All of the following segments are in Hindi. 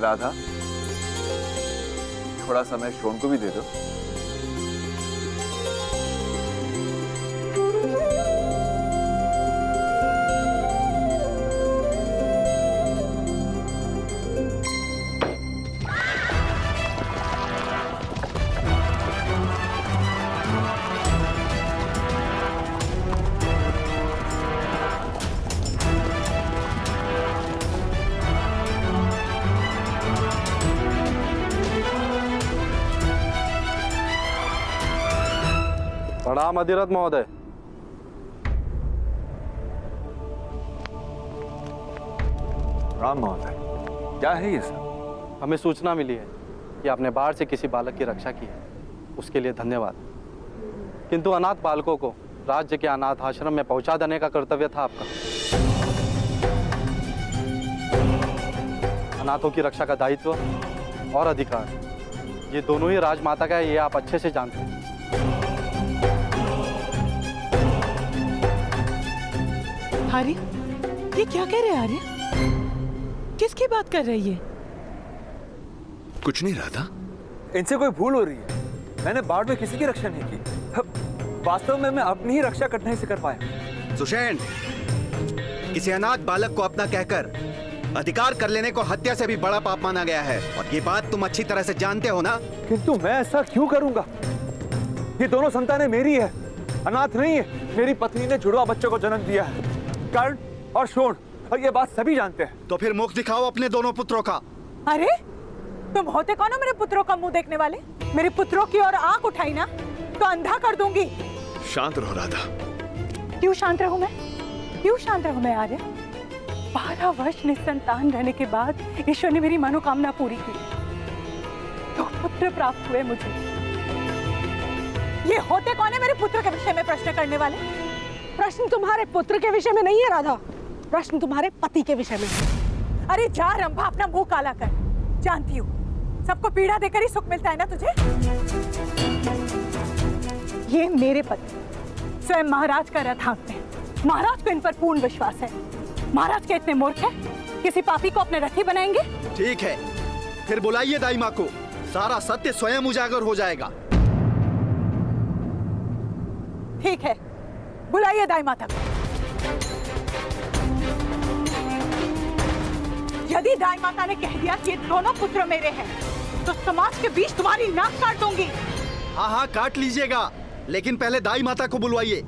राधा, थोड़ा समय शोन को भी दे दो। प्रणाम अधिरथ महोदय। राम महोदय, क्या है ये सब? हमें सूचना मिली है कि आपने बाढ़ से किसी बालक की रक्षा की है, उसके लिए धन्यवाद। किंतु अनाथ बालकों को राज्य के अनाथ आश्रम में पहुंचा देने का कर्तव्य था आपका। अनाथों की रक्षा का दायित्व और अधिकार ये दोनों ही राजमाता का है, ये आप अच्छे से जानते हैं। आर्य, ये क्या कह रहे हैं आर्य? किसकी बात कर रही है? कुछ नहीं राधा, इनसे कोई भूल हो रही है। मैंने बाढ़ में किसी की रक्षा नहीं की। वास्तव में मैं अपनी ही रक्षा करने ही से कर पाया। सुषेण, किसी अनाथ बालक को अपना कहकर अधिकार कर लेने को हत्या से भी बड़ा पाप माना गया है, और ये बात तुम अच्छी तरह से जानते हो ना? किंतु मैं ऐसा क्यों करूंगा? ये दोनों संतानें मेरी है, अनाथ नहीं है। मेरी पत्नी ने जुड़वा बच्चों को जन्म दिया है, कर्ण और शोण, और ये बात सभी जानते हैं। तो फिर मुख दिखाओ अपने दोनों पुत्रों का। अरे तुम होते कौन हो मेरे पुत्रों का मुंह देखने वाले? मेरे पुत्रों की ओर आंख उठाई ना तो अंधा कर दूंगी। शांत रहो राधा। क्यों शांत रहूं मैं? क्यों शांत रहूं मैं आर्य? 12 वर्ष निसंतान रहने के बाद ईश्वर ने मेरी मनोकामना पूरी की, तो पुत्र प्राप्त हुए मुझे। ये होते कौन है मेरे पुत्र के विषय में प्रश्न करने वाले? प्रश्न तुम्हारे पुत्र के विषय में नहीं है राधा, प्रश्न तुम्हारे पति के विषय में है। अरे जा रंभा, अपना मुंह काला कर। जानती हूँ सबको पीड़ा देकर ही सुख मिलता है ना तुझे। ये मेरे पति स्वयं महाराज का रथ हाँकते हैं। महाराज को इन पर पूर्ण विश्वास है। महाराज के इतने मूर्ख हैं, किसी पापी को अपने रथी बनाएंगे? ठीक है, फिर बुलाइए दाई माँ को, सारा सत्य स्वयं उजागर हो जाएगा। ठीक है, बुलाइए दाई माता को। यदि दाई माता ने कह दिया कि ये दोनों पुत्र मेरे हैं, तो समाज के बीच तुम्हारी नाक काट दूंगी। हाँ हाँ, काट लीजिएगा, लेकिन पहले दाई माता को बुलवाइए।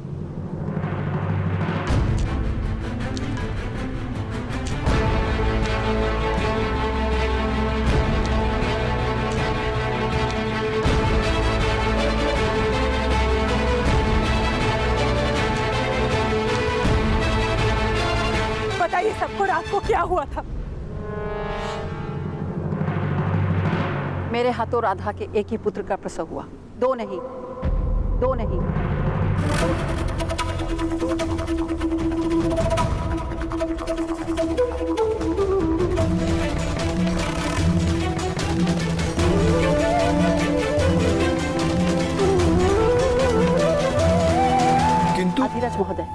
बताइए सबको रात को क्या हुआ था? मेरे हाथों राधा के एक ही पुत्र का प्रसव हुआ, दो नहीं। किंतु अधिरथ महोदय,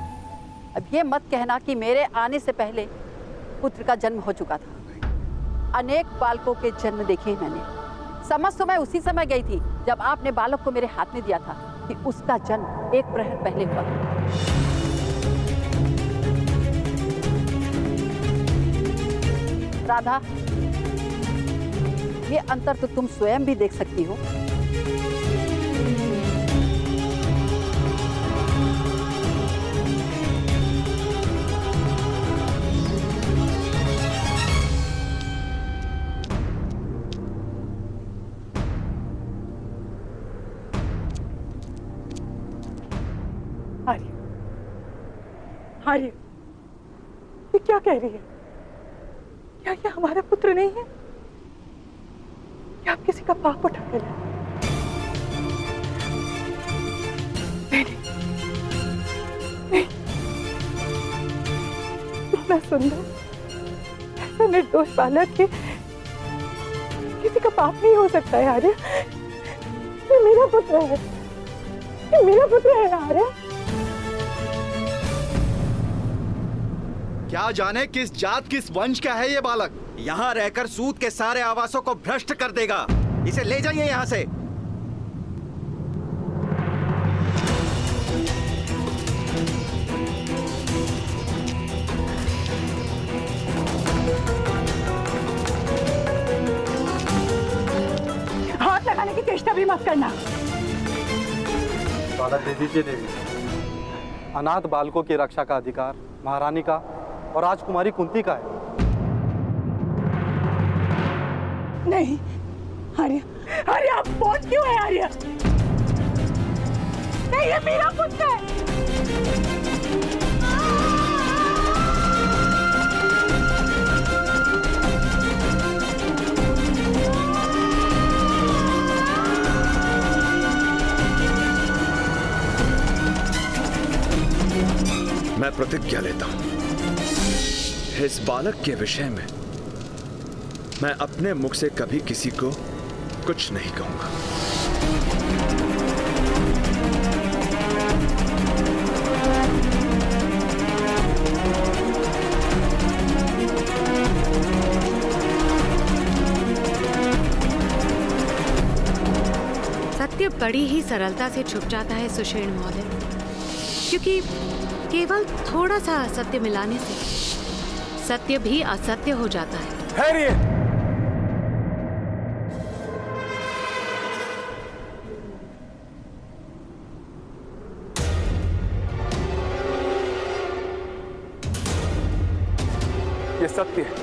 अब ये मत कहना कि मेरे आने से पहले पुत्र का जन्म हो चुका था। अनेक बालकों के जन्म देखे मैंने। समझ तो मैं उसी समय गई थी जब आपने बालक को मेरे हाथ में दिया था कि उसका जन्म 1 प्रहर पहले हुआ। राधा, ये अंतर तो तुम स्वयं भी देख सकती हो। आर्य, ये क्या कह रही है? क्या ये हमारे पुत्र नहीं है? क्या आप किसी का पाप उठा के लाए? नहीं, इतना सुंदर, ऐसा निर्दोष बालक के किसी का पाप नहीं हो सकता है आर्य। ये मेरा पुत्र है, ये मेरा पुत्र है आर्य। क्या जाने किस जात किस वंश का है ये बालक। यहाँ रहकर सूद के सारे आवासों को भ्रष्ट कर देगा। इसे ले जाइए यहाँ से। हाथ लगाने की चेष्टा भी मत करना। बालक दे दीजिए देवी। अनाथ बालकों की रक्षा का अधिकार महारानी का और राजकुमारी कुंती का है। नहीं आर्य, आर्य आप पहुंच क्यों है आर्य? नहीं, ये मेरा पुत्र है। मैं प्रतिज्ञा लेता हूं, इस बालक के विषय में मैं अपने मुख से कभी किसी को कुछ नहीं कहूंगा। सत्य बड़ी ही सरलता से छुप जाता है सुषेण महोदय, क्योंकि केवल थोड़ा सा असत्य मिलाने से सत्य भी असत्य हो जाता है। ठहरिए। ये सत्य है,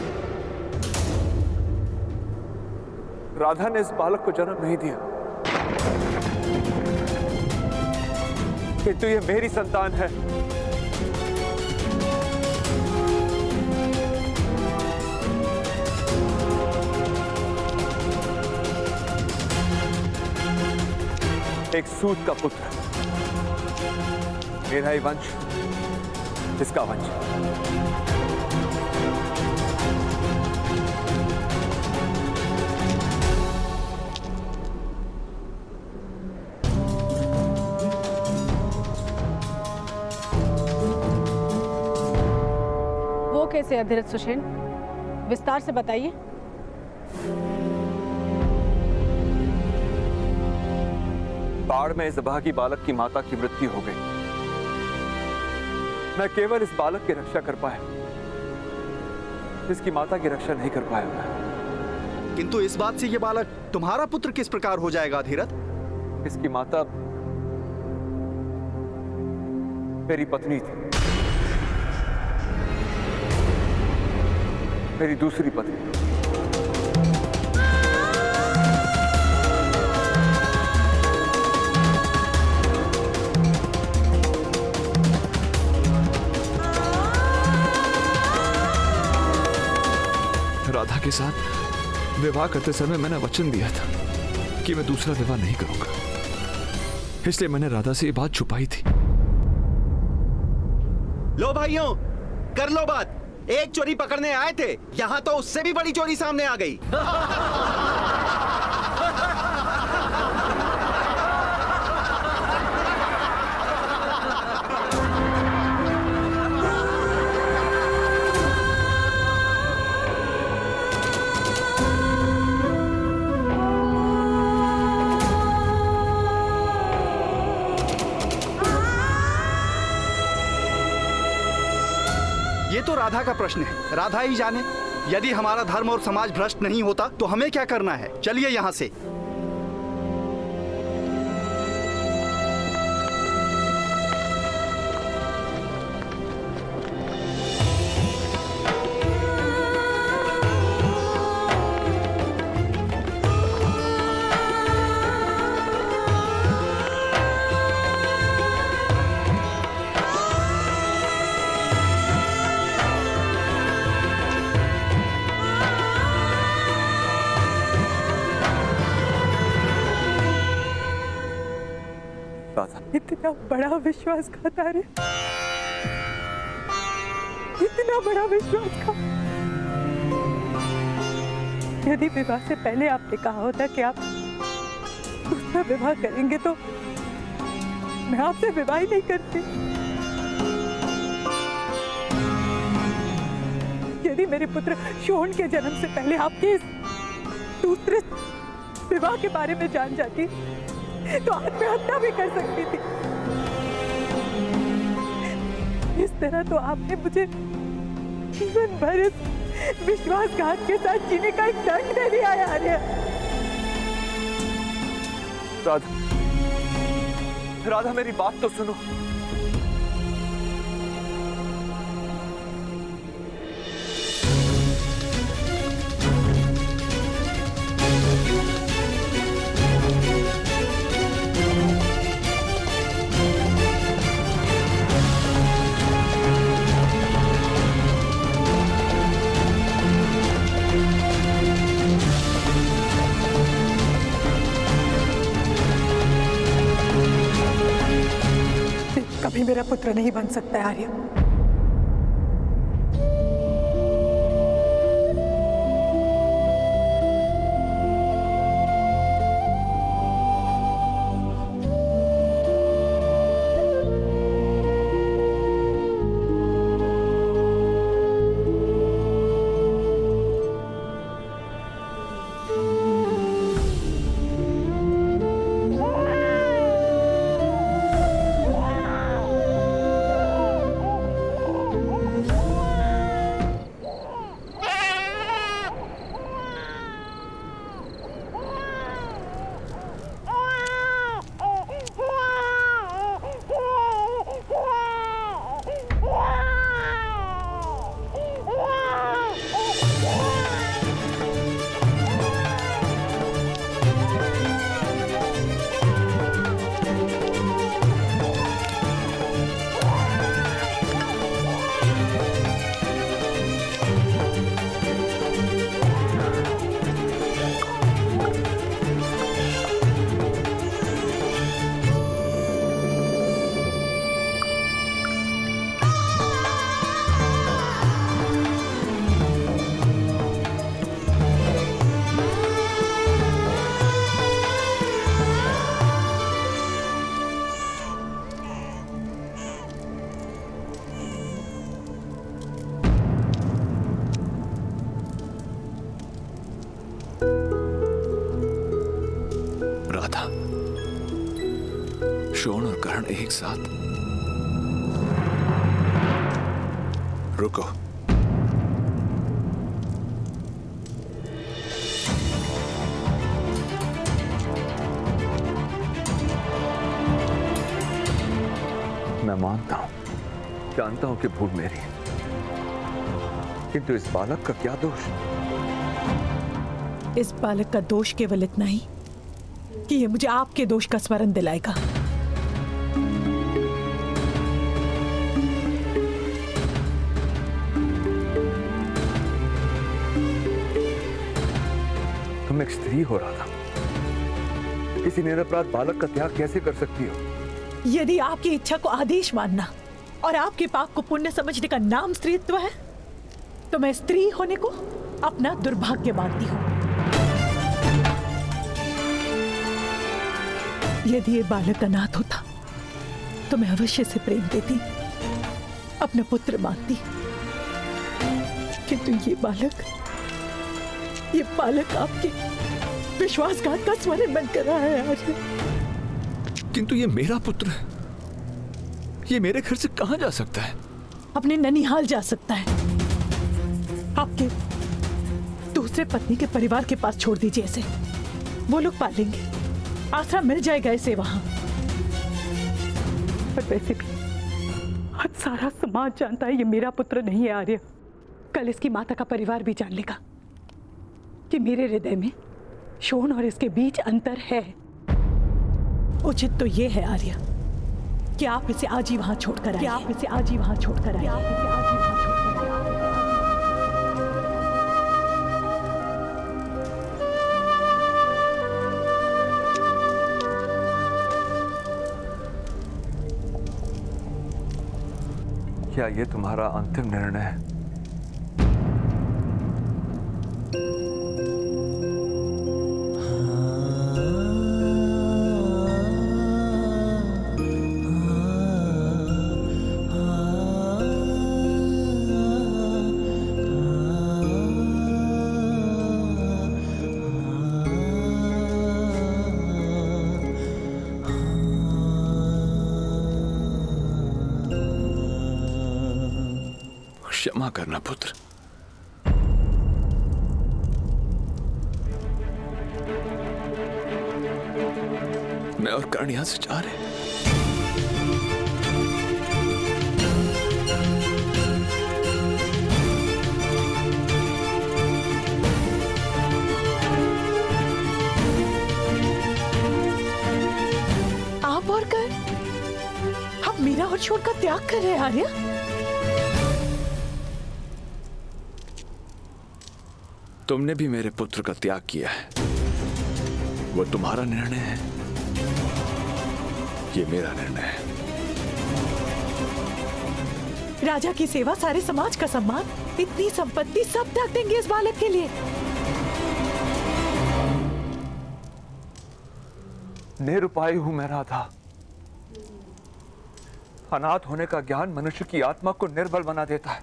राधा ने इस बालक को जन्म नहीं दिया, किंतु ये मेरी संतान है। एक सूत का पुत्र, मेरा ही वंश, इसका वंश। वो कैसे अधिरथ सुषेण, विस्तार से बताइए। बाढ़ में इस अभागी बालक की माता की मृत्यु हो गई। मैं केवल इस बालक की रक्षा कर पाया, इसकी माता की रक्षा नहीं कर पाया मैं। किंतु इस बात से ये बालक तुम्हारा पुत्र किस प्रकार हो जाएगा धीरथ? इसकी माता मेरी पत्नी थी, मेरी दूसरी पत्नी। राधा के साथ विवाह करते समय मैंने वचन दिया था कि मैं दूसरा विवाह नहीं करूंगा, इसलिए मैंने राधा से ये बात छुपाई थी। लो भाइयों, कर लो बात। एक चोरी पकड़ने आए थे, यहाँ तो उससे भी बड़ी चोरी सामने आ गई। ये तो राधा का प्रश्न है, राधा ही जाने। यदि हमारा धर्म और समाज भ्रष्ट नहीं होता तो हमें क्या करना है? चलिए यहाँ से। इतना बड़ा विश्वासघात आर्य, इतना बड़ा विश्वासघात। यदि विवाह से पहले आपने कहा होता कि आप दूसरा विवाह करेंगे तो मैं आपसे विवाह ही नहीं करती। यदि मेरे पुत्र शोहन के जन्म से पहले आपके इस दूसरे विवाह के बारे में जान जाती तो आत्महत्या भी कर सकती थी। इस तरह तो आपने मुझे जीवन भर इस विश्वासघात के साथ जीने का एक दंड दे दिया है आर्य। राधा, राधा मेरी बात तो सुनो। कभी मेरा पुत्र नहीं बन सकता है आर्य। शोण और कर्ण एक साथ। रुको, मैं मानता हूं, जानता हूं कि भूल मेरी, किंतु इस बालक का क्या दोष? इस बालक का दोष केवल इतना ही कि ये मुझे आपके दोष का स्मरण दिलाएगा। तुम एक स्त्री हो रहा था, किसी निरपराध बालक का त्याग कैसे कर सकती हो? यदि आपकी इच्छा को आदेश मानना और आपके पाप को पुण्य समझने का नाम स्त्रीत्व है, तो मैं स्त्री होने को अपना दुर्भाग्य मानती हूं। यदि ये बालक अनाथ होता तो मैं अवश्य से प्रेम देती, अपना पुत्र मानती, किंतु ये बालक आपके विश्वासघात का स्मरण बनकर रहा है आज। किंतु ये मेरा पुत्र है, ये मेरे घर से कहां जा सकता है? अपने ननिहाल जा सकता है। आपके दूसरे पत्नी के परिवार के पास छोड़ दीजिए इसे, वो लोग पालेंगे, आसरा मिल जाएगा इसे वहां। पर वैसे भी आज सारा समाज जानता है ये मेरा पुत्र नहीं है आर्य। कल इसकी माता का परिवार भी जान लेगा कि मेरे हृदय में शोण और इसके बीच अंतर है। उचित तो ये है आर्य कि आप इसे आज ही वहां छोड़कर आइए। आप इसे आज ही वहां छोड़कर आइए। आप इसे आज ही वहां छोड़कर आइए। क्या ये तुम्हारा अंतिम निर्णय है? क्षमा करना पुत्र। मैं और कर्ण यहां से जा रहे हैं। आप और कर हम मीरा और छोड़ का त्याग कर रहे हैं आर्या। तुमने भी मेरे पुत्र का त्याग किया है, वो तुम्हारा निर्णय है, ये मेरा निर्णय है। राजा की सेवा, सारे समाज का सम्मान, इतनी संपत्ति सब त्याग देंगे इस बालक के लिए। निरुपाय हूं मैं राधा। अनाथ होने का ज्ञान मनुष्य की आत्मा को निर्बल बना देता है।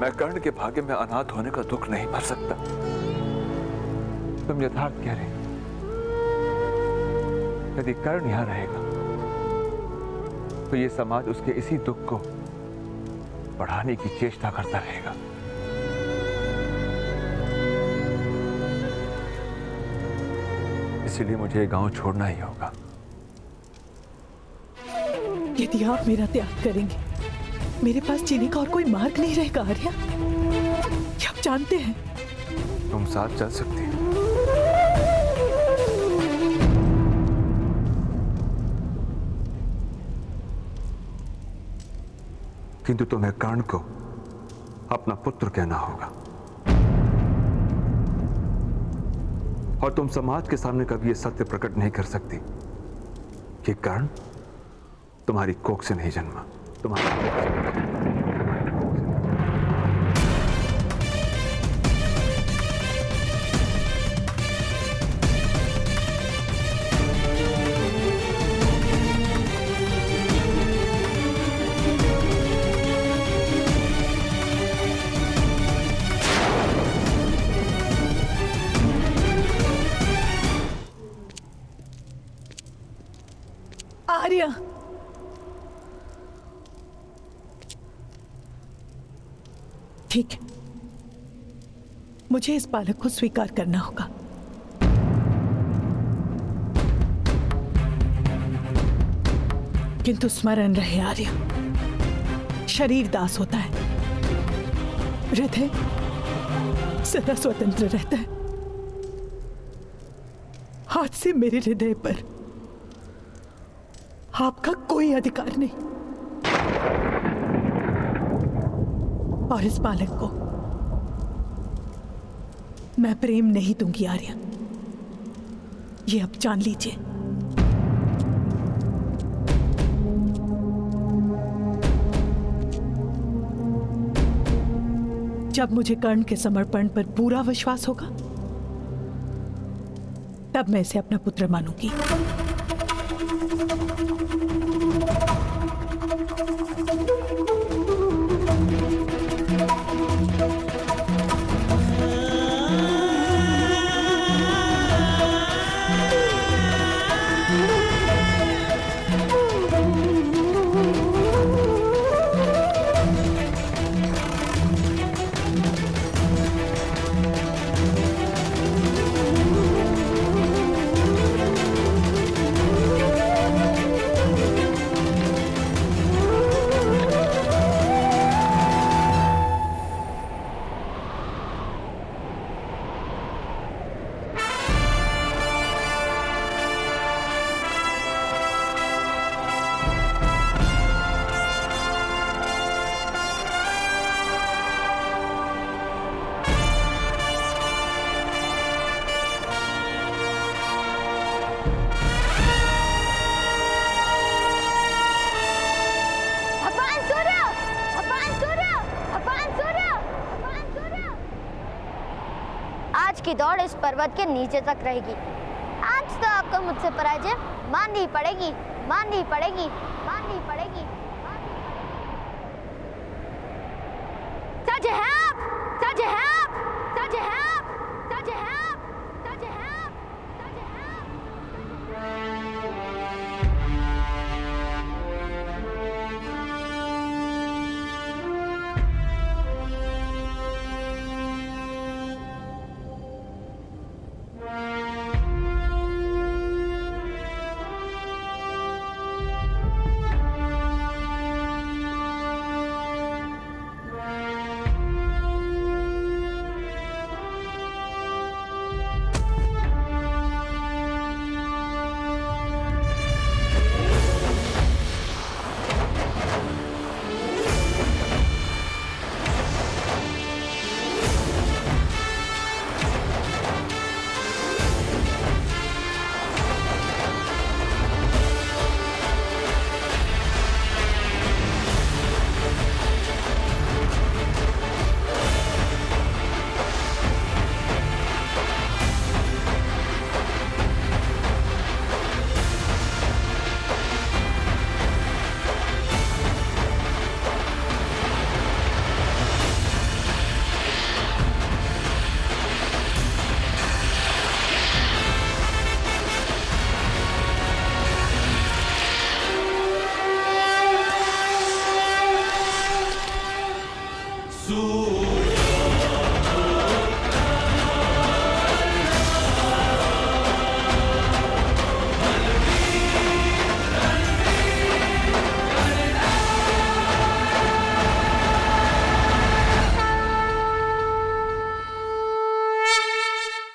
मैं कर्ण के भाग्य में अनाथ होने का दुख नहीं भर सकता। तुम यथार्थ कह रहे। यदि कर्ण यहां रहेगा तो ये समाज उसके इसी दुख को बढ़ाने की चेष्टा करता रहेगा। इसलिए मुझे गांव छोड़ना ही होगा। यदि आप मेरा त्याग करेंगे, मेरे पास जीने का और कोई मार्ग नहीं रहेगा आर्या। क्या आप जानते हैं? तुम साथ चल सकती हो, किंतु तुम्हें कर्ण को अपना पुत्र कहना होगा। और तुम समाज के सामने कभी यह सत्य प्रकट नहीं कर सकती कि कर्ण तुम्हारी कोख से नहीं जन्मा, तुम्हारी कोख से नहीं जन्मा। आर्या, ठीक है, मुझे इस बालक को स्वीकार करना होगा। किंतु स्मरण रहे आर्या, शरीर दास होता है, हृदय सदा स्वतंत्र रहता है। आज से मेरे हृदय पर आपका कोई अधिकार नहीं। और इस बालक को मैं प्रेम नहीं दूंगी आर्या, ये अब जान लीजिए। जब मुझे कर्ण के समर्पण पर पूरा विश्वास होगा, तब मैं इसे अपना पुत्र मानूंगी। आज की दौड़ इस पर्वत के नीचे तक रहेगी। आज तो आपको मुझसे पराजय माननी पड़ेगी, माननी पड़ेगी, माननी पड़ेगी।